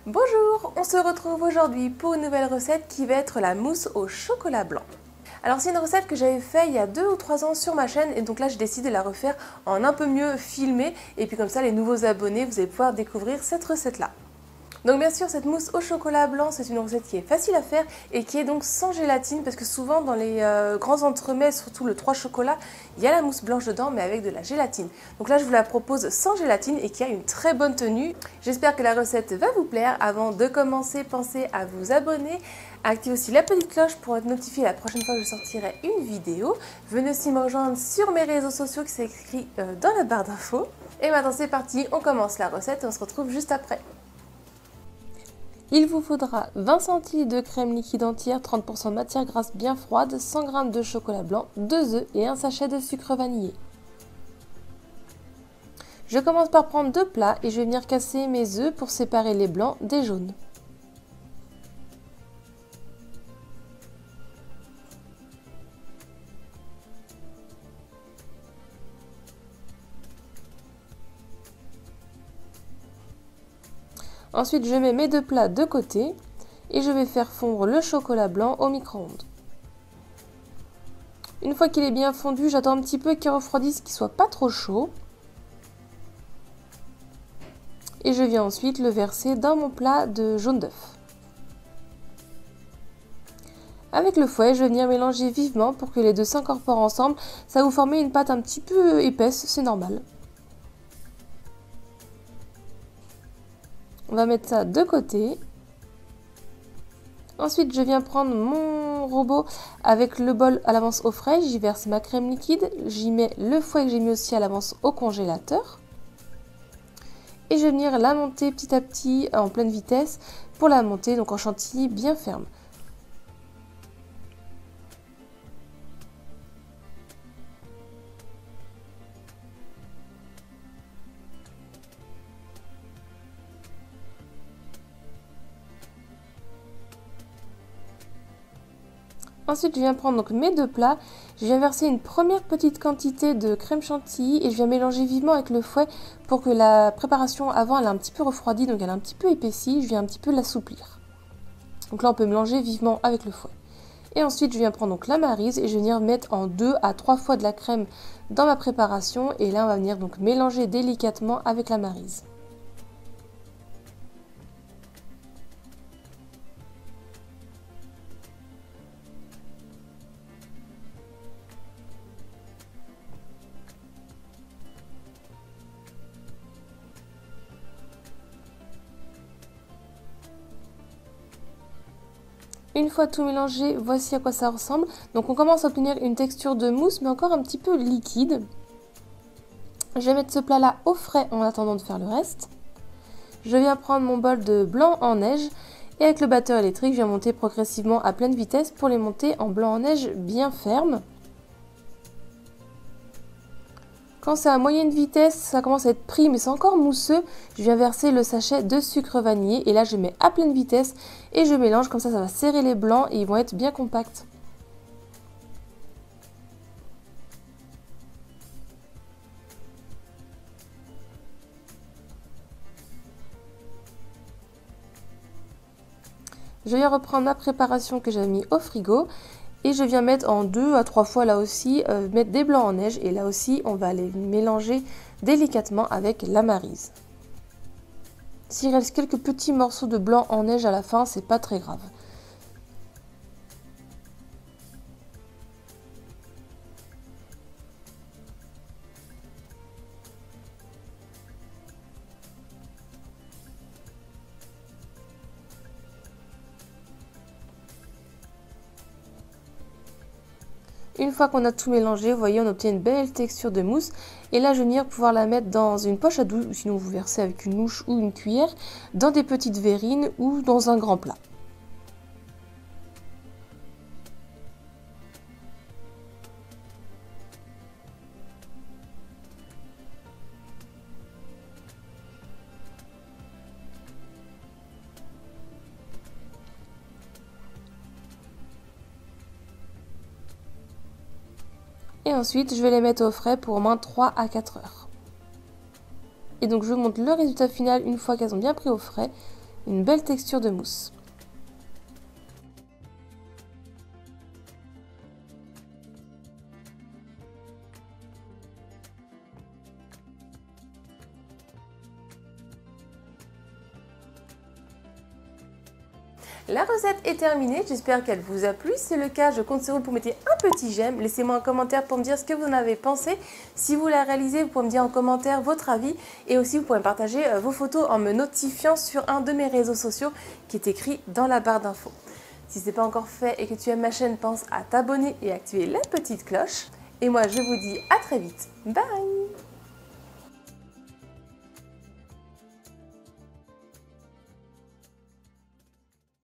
Bonjour, on se retrouve aujourd'hui pour une nouvelle recette qui va être la mousse au chocolat blanc. Alors c'est une recette que j'avais fait il y a 2 ou 3 ans sur ma chaîne et donc là j'ai décidé de la refaire en un peu mieux filmé et puis comme ça les nouveaux abonnés vous allez pouvoir découvrir cette recette là. Donc bien sûr cette mousse au chocolat blanc c'est une recette qui est facile à faire et qui est donc sans gélatine parce que souvent dans les grands entremets, surtout le 3 chocolat, il y a la mousse blanche dedans mais avec de la gélatine. Donc là je vous la propose sans gélatine et qui a une très bonne tenue. J'espère que la recette va vous plaire. Avant de commencer, pensez à vous abonner, à activer aussi la petite cloche pour être notifié la prochaine fois que je sortirai une vidéo. Venez aussi me rejoindre sur mes réseaux sociaux qui c'est écrit dans la barre d'infos. Et maintenant c'est parti, on commence la recette et on se retrouve juste après. Il vous faudra 20 cl de crème liquide entière, 30% de matière grasse bien froide, 100 g de chocolat blanc, 2 œufs et un sachet de sucre vanillé. Je commence par prendre 2 plats et je vais venir casser mes œufs pour séparer les blancs des jaunes. Ensuite, je mets mes 2 plats de côté et je vais faire fondre le chocolat blanc au micro-ondes. Une fois qu'il est bien fondu, j'attends un petit peu qu'il refroidisse, qu'il ne soit pas trop chaud. Et je viens ensuite le verser dans mon plat de jaune d'œuf. Avec le fouet, je vais venir mélanger vivement pour que les deux s'incorporent ensemble. Ça va vous former une pâte un petit peu épaisse, c'est normal. On va mettre ça de côté. Ensuite, je viens prendre mon robot avec le bol à l'avance au frais. J'y verse ma crème liquide. J'y mets le fouet que j'ai mis aussi à l'avance au congélateur. Et je vais venir la monter petit à petit en pleine vitesse pour la monter donc en chantilly bien ferme. Ensuite, je viens prendre donc mes 2 plats, je viens verser une première petite quantité de crème chantilly et je viens mélanger vivement avec le fouet pour que la préparation avant elle est un petit peu refroidie, donc elle est un petit peu épaissie, je viens un petit peu l'assouplir. Donc là on peut mélanger vivement avec le fouet. Et ensuite je viens prendre donc la maryse et je vais venir mettre en 2 à 3 fois de la crème dans ma préparation et là on va venir donc mélanger délicatement avec la maryse. Une fois tout mélangé, voici à quoi ça ressemble. Donc on commence à obtenir une texture de mousse, mais encore un petit peu liquide. Je vais mettre ce plat là au frais en attendant de faire le reste. Je viens prendre mon bol de blanc en neige et avec le batteur électrique, je viens monter progressivement à pleine vitesse pour les monter en blanc en neige bien ferme. Quand c'est à moyenne vitesse, ça commence à être pris, mais c'est encore mousseux. Je viens verser le sachet de sucre vanillé et là je mets à pleine vitesse et je mélange, comme ça va serrer les blancs et ils vont être bien compacts. Je viens reprendre ma préparation que j'avais mis au frigo et je viens mettre en 2 à 3 fois là aussi, mettre des blancs en neige et là aussi on va les mélanger délicatement avec la maryse. S'il reste quelques petits morceaux de blanc en neige à la fin, c'est pas très grave. Une fois qu'on a tout mélangé, vous voyez, on obtient une belle texture de mousse. Et là, je vais venir pouvoir la mettre dans une poche à douille, ou sinon vous versez avec une louche ou une cuillère, dans des petites verrines ou dans un grand plat. Et ensuite, je vais les mettre au frais pour au moins 3 à 4 heures. Et donc, je vous montre le résultat final une fois qu'elles ont bien pris au frais. une belle texture de mousse. La recette est terminée, j'espère qu'elle vous a plu. Si c'est le cas, je compte sur vous pour mettre un petit j'aime. Laissez-moi un commentaire pour me dire ce que vous en avez pensé. Si vous la réalisez, vous pouvez me dire en commentaire votre avis. Et aussi, vous pouvez me partager vos photos en me notifiant sur un de mes réseaux sociaux qui est écrit dans la barre d'infos. Si ce n'est pas encore fait et que tu aimes ma chaîne, pense à t'abonner et activer la petite cloche. Et moi, je vous dis à très vite. Bye!